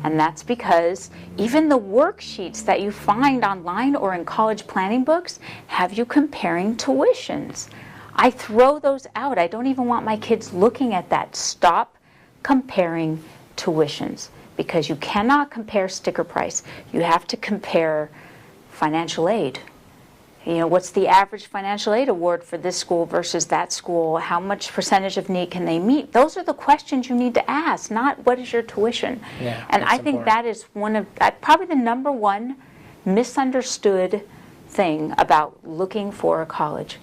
And that's because even the worksheets that you find online or in college planning books have you comparing tuitions. I throw those out. I don't even want my kids looking at that. Stop comparing tuitions, because you cannot compare sticker price. You have to compare financial aid. You know, what's the average financial aid award for this school versus that school? How much percentage of need can they meet? Those are the questions you need to ask, not what is your tuition. Yeah, and I think important. that is one of probably the number one misunderstood thing about looking for a college.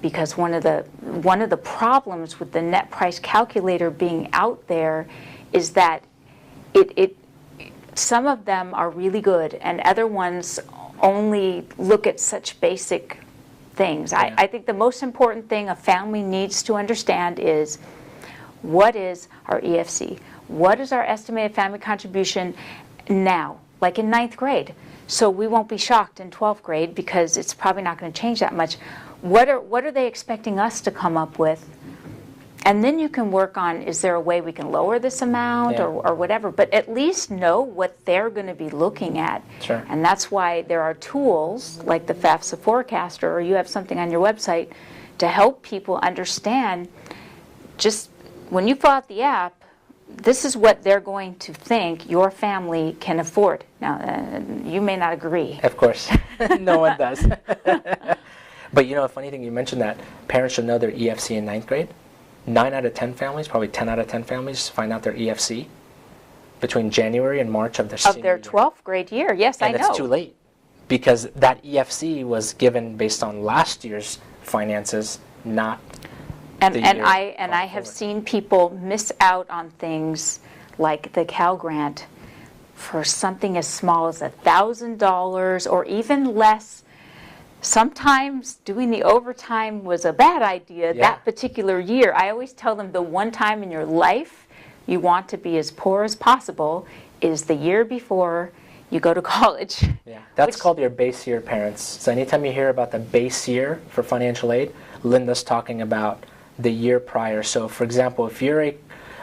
Because one of the problems with the net price calculator being out there is that some of them are really good and other ones only look at such basic things. Yeah. I think the most important thing a family needs to understand is, what is our EFC? What is our estimated family contribution now, like in 9th grade? So we won't be shocked in 12th grade because it's probably not going to change that much. What are they expecting us to come up with? And then you can work on, is there a way we can lower this amount, Yeah. or whatever, but at least know what they're going to be looking at. Sure. And that's why there are tools like the FAFSA Forecaster, or you have something on your website to help people understand, just when you fill out the app, this is what they're going to think your family can afford. Now, you may not agree. Of course. No one does. But you know, a funny thing, you mentioned that parents should know their EFC in 9th grade. 9 out of 10 families, probably 10 out of 10 families, find out their EFC between January and March of their senior year. 12th grade year. Yes, I know. And it's too late, because that EFC was given based on last year's finances, not And the and year I have forward. seen people miss out on things like the Cal Grant for something as small as $1,000 or even less. Sometimes doing the overtime was a bad idea Yeah. that particular year. I always tell them the one time in your life you want to be as poor as possible is the year before you go to college. Yeah, that's Which- called your base year, parents. So anytime you hear about the base year for financial aid, Linda's talking about the year prior. So for example, if you're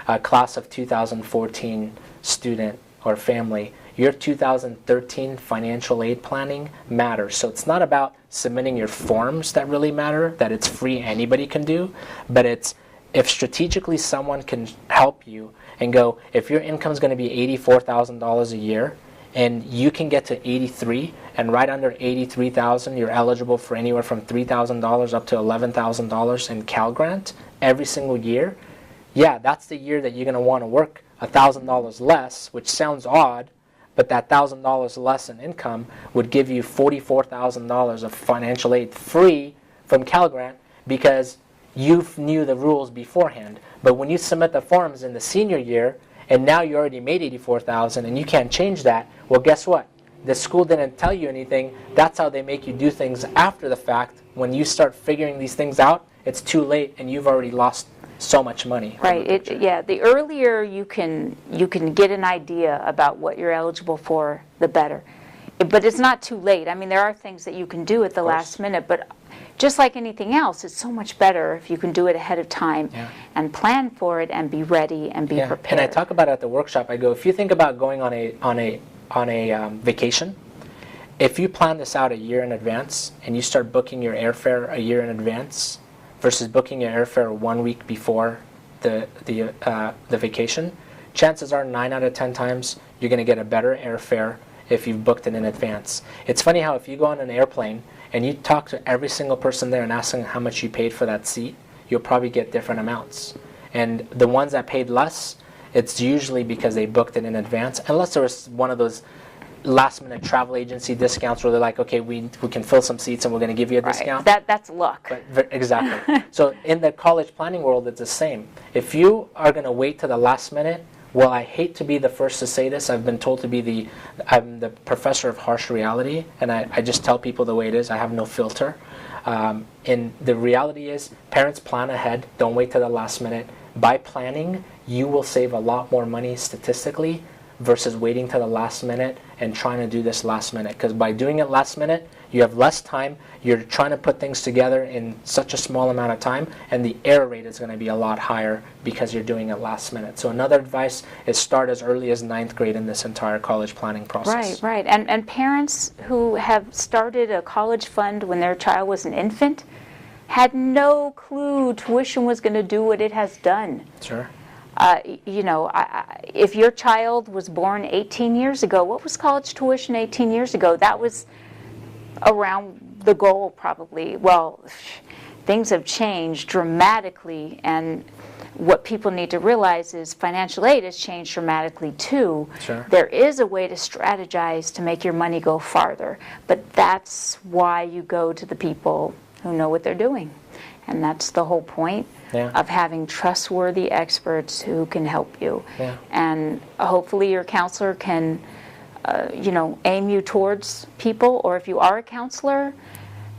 a class of 2014 student or family, your 2013 financial aid planning matters. So it's not about submitting your forms that really matter, that it's free, anybody can do, but it's if strategically someone can help you and go, if your income is going to be $84,000 a year and you can get to 83, and right under 83,000 you're eligible for anywhere from $3,000 up to $11,000 in Cal Grant every single year, yeah, that's the year that you're going to want to work $1,000 less, which sounds odd, but that $1,000 less in income would give you $44,000 of financial aid free from Cal Grant because you knew the rules beforehand. But when you submit the forms in the senior year and now you already made $84,000 and you can't change that, well, guess what? The school didn't tell you anything. That's how they make you do things after the fact. When you start figuring these things out, it's too late and you've already lost so much money. Right. The earlier you can get an idea about what you're eligible for, the better. But it's not too late. I mean, there are things that you can do at the last minute, but just like anything else, it's so much better if you can do it ahead of time and plan for it and be ready and be prepared. And I talk about it at the workshop. I go, if you think about going on a vacation, if you plan this out a year in advance and you start booking your airfare a year in advance versus booking your airfare 1 week before the vacation, chances are 9 out of 10 times you're going to get a better airfare if you've booked it in advance. It's funny how if you go on an airplane and you talk to every single person there and ask them how much you paid for that seat, you'll probably get different amounts. And the ones that paid less, it's usually because they booked it in advance, unless there was one of those last-minute travel agency discounts where they're like, okay, we can fill some seats and we're going to give you a discount. That's luck. But exactly. So in the college planning world, it's the same. If you are going to wait to the last minute, well, I hate to be the first to say this. I've been told to be I'm the professor of harsh reality, and I just tell people the way it is. I have no filter. And the reality is, parents plan ahead. Don't wait to the last minute. By planning, you will save a lot more money statistically versus waiting to the last minute and trying to do this last minute. Because by doing it last minute, you have less time, you're trying to put things together in such a small amount of time, and the error rate is going to be a lot higher because you're doing it last minute. So another advice is start as early as 9th grade in this entire college planning process. Right. And parents who have started a college fund when their child was an infant had no clue tuition was going to do what it has done. Sure. If your child was born 18 years ago, what was college tuition 18 years ago? That was around the goal, probably. Well, things have changed dramatically, and what people need to realize is financial aid has changed dramatically too. Sure. There is a way to strategize to make your money go farther, but that's why you go to the people who know what they're doing. And that's the whole point of having trustworthy experts who can help you. Yeah. And hopefully your counselor can aim you towards people, or if you are a counselor,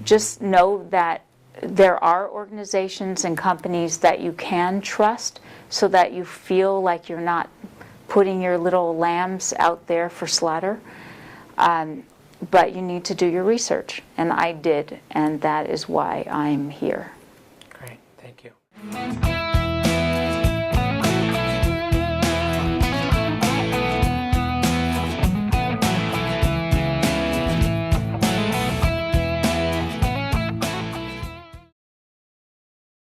just know that there are organizations and companies that you can trust so that you feel like you're not putting your little lambs out there for slaughter. But you need to do your research, and I did, and that is why I'm here. Great, thank you.